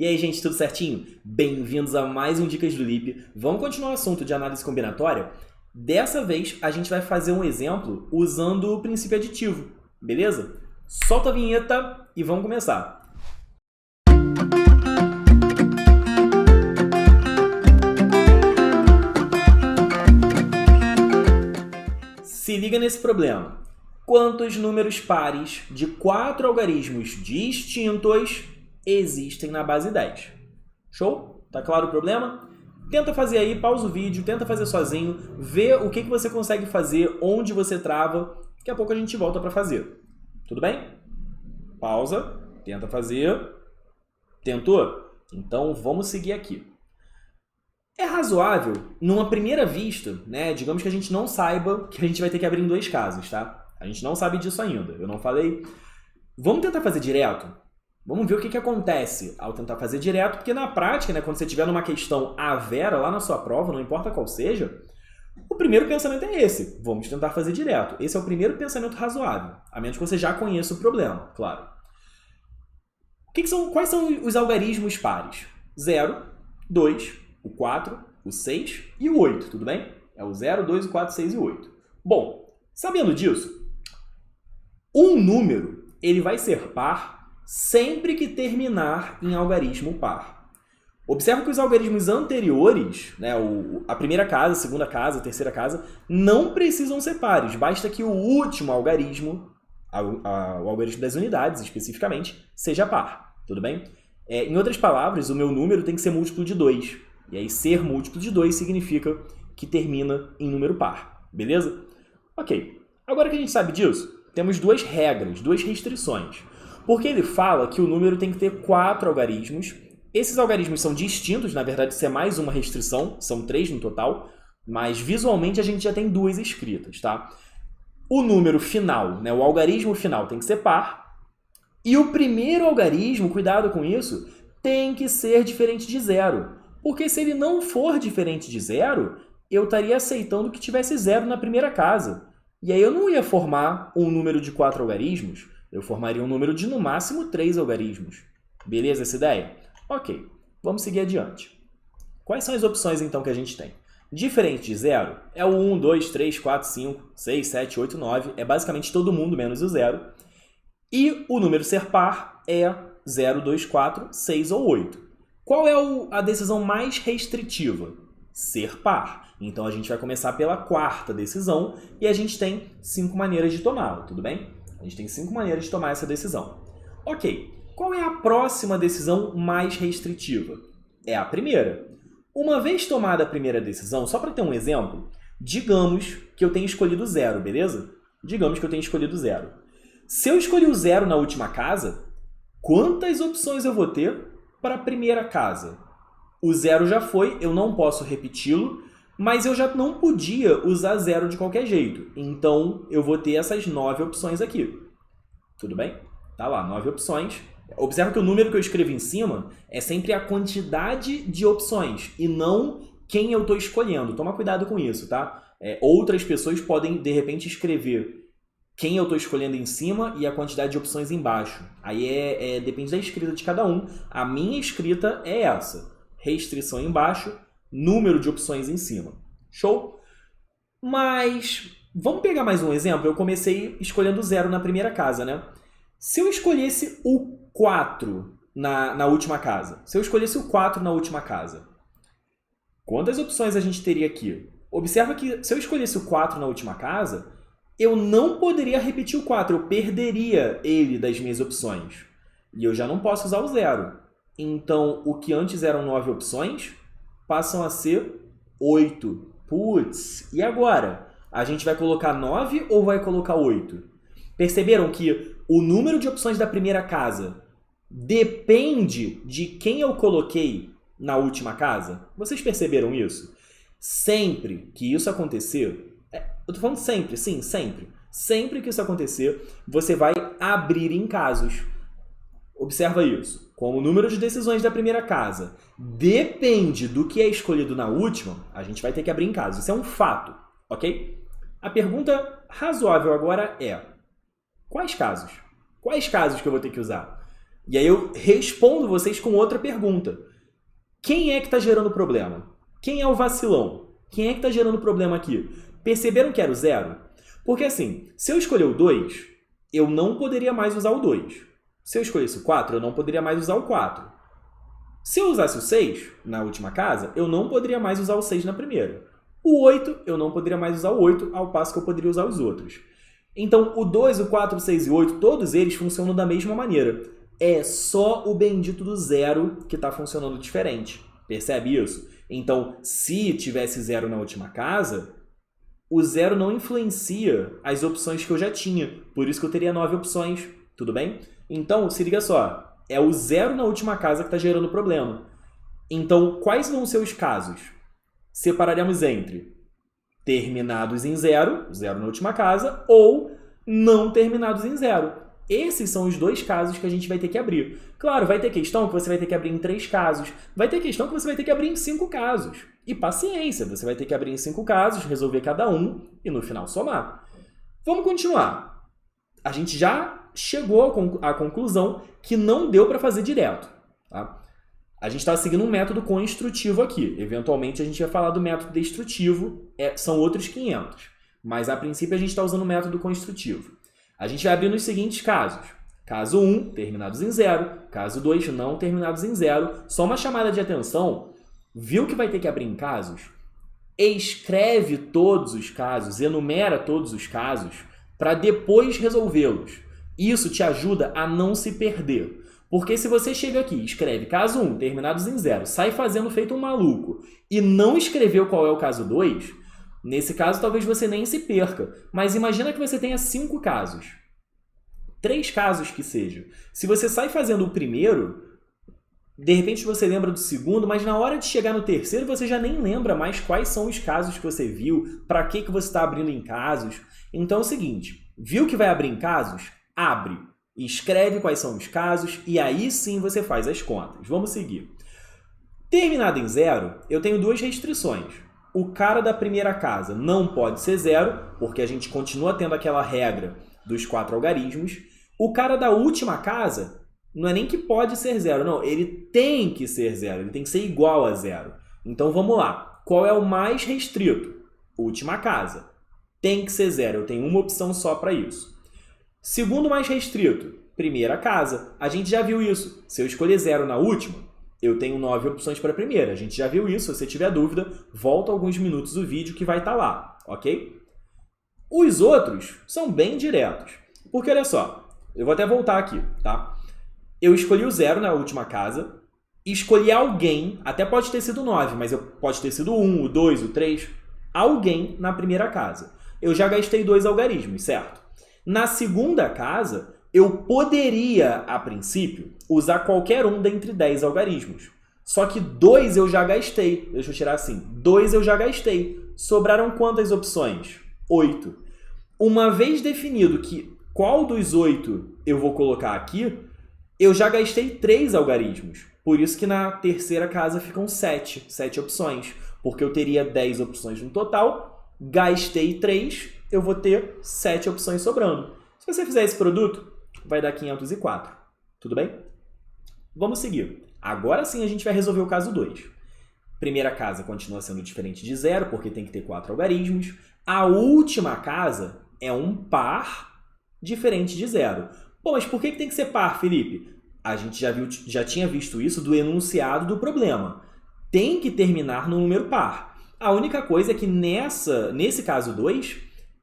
E aí, gente, tudo certinho? Bem-vindos a mais um Dicas do Lipe. Vamos continuar o assunto de análise combinatória? Dessa vez, a gente vai fazer um exemplo usando o princípio aditivo, beleza? Solta a vinheta e vamos começar. Se liga nesse problema. Quantos números pares de 4 algarismos distintos existem na base 10? Show? Tá claro o problema? Tenta fazer aí, pausa o vídeo, tenta fazer sozinho, vê o que você consegue fazer, onde você trava. Daqui a pouco a gente volta para fazer. Tudo bem? Pausa, tenta fazer. Tentou? Então vamos seguir aqui. É razoável, numa primeira vista, né? Digamos que a gente não saiba que a gente vai ter que abrir em 2 casos, tá? A gente não sabe disso ainda, eu não falei. Vamos tentar fazer direto? Vamos ver o que acontece ao tentar fazer direto, porque na prática, né, quando você estiver numa questão à vera lá na sua prova, não importa qual seja, o primeiro pensamento é esse. Vamos tentar fazer direto. Esse é o primeiro pensamento razoável, a menos que você já conheça o problema, claro. Quais são os algarismos pares? 0, 2, o 4, o 6 e o 8, tudo bem? É o 0, 2, o 4, 6 e o 8. Bom, sabendo disso, um número ele vai ser par sempre que terminar em algarismo par. Observe que os algarismos anteriores, né, a primeira casa, a segunda casa, a terceira casa, não precisam ser pares. Basta que o último algarismo, o algarismo das unidades especificamente, seja par. Tudo bem? Em outras palavras, o meu número tem que ser múltiplo de 2. E aí, ser múltiplo de 2 significa que termina em número par. Beleza? Ok. Agora que a gente sabe disso, temos 2 regras, 2 restrições. Porque ele fala que o número tem que ter 4 algarismos. Esses algarismos são distintos, na verdade isso é mais uma restrição, são 3 no total, mas visualmente a gente já tem 2 escritas, tá? O número final, né, o algarismo final tem que ser par, e o primeiro algarismo, cuidado com isso, tem que ser diferente de 0. Porque se ele não for diferente de 0, eu estaria aceitando que tivesse 0 na primeira casa. E aí eu não ia formar um número de 4 algarismos, eu formaria um número de, no máximo, 3 algarismos. Beleza essa ideia? Ok, vamos seguir adiante. Quais são as opções, então, que a gente tem? Diferente de 0 é o 1, 2, 3, 4, 5, 6, 7, 8, 9. É basicamente todo mundo menos o 0. E o número ser par é 0, 2, 4, 6 ou 8. Qual é a decisão mais restritiva? Ser par. Então, a gente vai começar pela quarta decisão e a gente tem 5 maneiras de tomá-la, tudo bem? A gente tem 5 maneiras de tomar essa decisão. Ok, qual é a próxima decisão mais restritiva? É a primeira. Uma vez tomada a primeira decisão, só para ter um exemplo, digamos que eu tenha escolhido 0, beleza? Digamos que eu tenha escolhido 0. Se eu escolhi o 0 na última casa, quantas opções eu vou ter para a primeira casa? O 0 já foi, eu não posso repeti-lo, mas eu já não podia usar 0 de qualquer jeito. Então, eu vou ter essas 9 opções aqui. Tudo bem? Tá lá, 9 opções. Observa que o número que eu escrevo em cima é sempre a quantidade de opções e não quem eu estou escolhendo. Toma cuidado com isso, tá? Outras pessoas podem, de repente, escrever quem eu estou escolhendo em cima e a quantidade de opções embaixo. Aí depende da escrita de cada um. A minha escrita é essa. Restrição embaixo, número de opções em cima. Show? Mas vamos pegar mais um exemplo. Eu comecei escolhendo 0 na primeira casa, né? Se eu escolhesse o 4 na última casa, quantas opções a gente teria aqui? Observa que se eu escolhesse o 4 na última casa, eu não poderia repetir o 4, eu perderia ele das minhas opções. E eu já não posso usar o 0. Então, o que antes eram 9 opções, passam a ser 8. Putz, e agora? A gente vai colocar 9 ou vai colocar 8? Perceberam que o número de opções da primeira casa depende de quem eu coloquei na última casa? Vocês perceberam isso? Sempre que isso acontecer, eu tô falando sempre, sim, sempre. Sempre que isso acontecer, você vai abrir em casos. Observa isso. Como o número de decisões da primeira casa depende do que é escolhido na última, a gente vai ter que abrir em casos. Isso é um fato, ok? A pergunta razoável agora é: quais casos? Quais casos que eu vou ter que usar? E aí eu respondo vocês com outra pergunta. Quem é que está gerando problema? Quem é o vacilão? Quem é que está gerando problema aqui? Perceberam que era o 0? Porque assim, se eu escolher o 2, eu não poderia mais usar o 2. Se eu escolhesse o 4, eu não poderia mais usar o 4. Se eu usasse o 6 na última casa, eu não poderia mais usar o 6 na primeira. O 8, eu não poderia mais usar o 8, ao passo que eu poderia usar os outros. Então, o 2, o 4, o 6 e o 8, todos eles funcionam da mesma maneira. É só o bendito do 0 que está funcionando diferente. Percebe isso? Então, se tivesse 0 na última casa, o 0 não influencia as opções que eu já tinha. Por isso que eu teria 9 opções. Tudo bem? Então, se liga só. É o 0 na última casa que está gerando problema. Então, quais vão ser os casos? Separaremos entre terminados em 0, 0 na última casa, ou não terminados em 0. Esses são os dois casos que a gente vai ter que abrir. Claro, vai ter questão que você vai ter que abrir em 3 casos. Vai ter questão que você vai ter que abrir em 5 casos. E paciência, você vai ter que abrir em 5 casos, resolver cada um e no final somar. Vamos continuar. A gente já chegou à conclusão que não deu para fazer direto. Tá? A gente está seguindo um método construtivo aqui. Eventualmente a gente vai falar do método destrutivo, são outros 500. Mas a princípio a gente está usando o método construtivo. A gente vai abrir nos seguintes casos. Caso 1, terminados em 0. Caso 2, não terminados em 0. Só uma chamada de atenção. Viu que vai ter que abrir em casos? Escreve todos os casos, enumera todos os casos, para depois resolvê-los. Isso te ajuda a não se perder. Porque se você chega aqui, escreve caso 1, terminados em 0, sai fazendo feito um maluco e não escreveu qual é o caso 2, nesse caso talvez você nem se perca. Mas imagina que você tenha 5 casos. 3 casos que seja. Se você sai fazendo o primeiro, de repente você lembra do segundo, mas na hora de chegar no terceiro você já nem lembra mais quais são os casos que você viu, para que você está abrindo em casos. Então é o seguinte, viu que vai abrir em casos? Abre. Escreve quais são os casos e aí sim você faz as contas. Vamos seguir. Terminado em 0, eu tenho 2 restrições. O cara da primeira casa não pode ser 0, porque a gente continua tendo aquela regra dos 4 algarismos. O cara da última casa não é nem que pode ser 0, não. Ele tem que ser 0, ele tem que ser igual a 0. Então vamos lá. Qual é o mais restrito? Última casa. Tem que ser 0, eu tenho uma opção só para isso. Segundo mais restrito, primeira casa. A gente já viu isso. Se eu escolher 0 na última, eu tenho 9 opções para a primeira. A gente já viu isso. Se você tiver dúvida, volta alguns minutos do vídeo que vai estar lá, ok? Os outros são bem diretos. Porque olha só, eu vou até voltar aqui, tá? Eu escolhi o 0 na última casa, escolhi alguém, até pode ter sido 9, mas pode ter sido 1, o 2, o 3, alguém na primeira casa. Eu já gastei 2 algarismos, certo? Na segunda casa, eu poderia, a princípio, usar qualquer um dentre 10 algarismos. Só que 2 eu já gastei. Deixa eu tirar assim. 2 eu já gastei. Sobraram quantas opções? 8. Uma vez definido que qual dos 8 eu vou colocar aqui, eu já gastei 3 algarismos. Por isso que na terceira casa ficam 7 opções. Porque eu teria 10 opções no total, gastei 3, eu vou ter 7 opções sobrando. Se você fizer esse produto, vai dar 504. Tudo bem? Vamos seguir. Agora sim a gente vai resolver o caso 2. Primeira casa continua sendo diferente de 0, porque tem que ter 4 algarismos. A última casa é um par diferente de 0. Bom, mas por que tem que ser par, Felipe? A gente já tinha visto isso do enunciado do problema. Tem que terminar no número par. A única coisa é que nesse caso 2,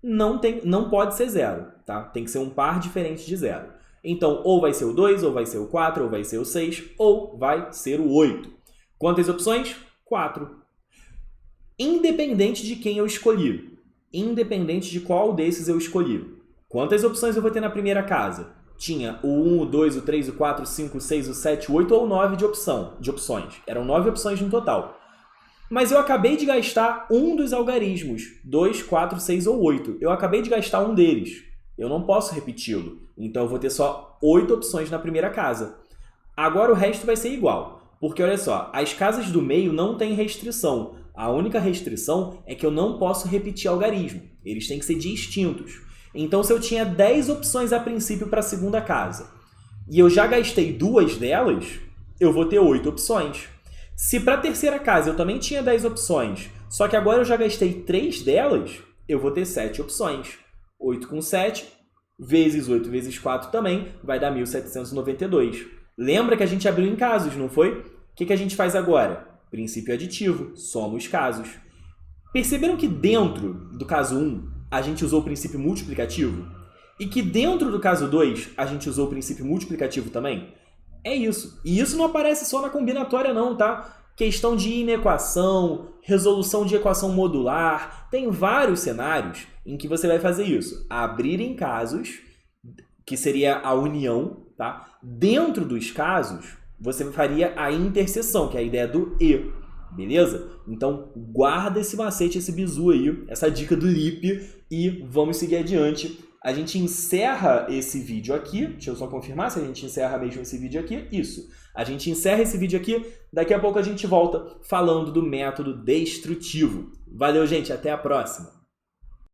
não pode ser 0. Tá? Tem que ser um par diferente de 0. Então, ou vai ser o 2, ou vai ser o 4, ou vai ser o 6, ou vai ser o 8. Quantas opções? 4. Independente de quem eu escolhi. Independente de qual desses eu escolhi. Quantas opções eu vou ter na primeira casa? Tinha o 1, o 2, o 3, o 4, o 5, o 6, o 7, o 8 ou 9 de opções. Eram 9 opções no total. Mas eu acabei de gastar um dos algarismos. 2, 4, 6 ou 8. Eu acabei de gastar um deles. Eu não posso repeti-lo. Então eu vou ter só 8 opções na primeira casa. Agora o resto vai ser igual. Porque olha só, as casas do meio não têm restrição. A única restrição é que eu não posso repetir algarismo. Eles têm que ser distintos. Então se eu tinha 10 opções a princípio para a segunda casa, e eu já gastei 2 delas, eu vou ter 8 opções. Se para a terceira casa eu também tinha 10 opções, só que agora eu já gastei 3 delas, eu vou ter 7 opções. 8 com 7, vezes 8 vezes 4 também, vai dar 1.792. Lembra que a gente abriu em casos, não foi? O que a gente faz agora? Princípio aditivo, soma os casos. Perceberam que dentro do caso 1, a gente usou o princípio multiplicativo? E que dentro do caso 2, a gente usou o princípio multiplicativo também? É isso. E isso não aparece só na combinatória não, tá? Questão de inequação, resolução de equação modular, tem vários cenários em que você vai fazer isso. Abrir em casos, que seria a união, tá? Dentro dos casos, você faria a interseção, que é a ideia do e, beleza? Então, guarda esse macete, esse bizu aí, essa dica do LIP e vamos seguir adiante. A gente encerra esse vídeo aqui. Deixa eu só confirmar se a gente encerra mesmo esse vídeo aqui. Isso. A gente encerra esse vídeo aqui. Daqui a pouco a gente volta falando do método destrutivo. Valeu, gente. Até a próxima.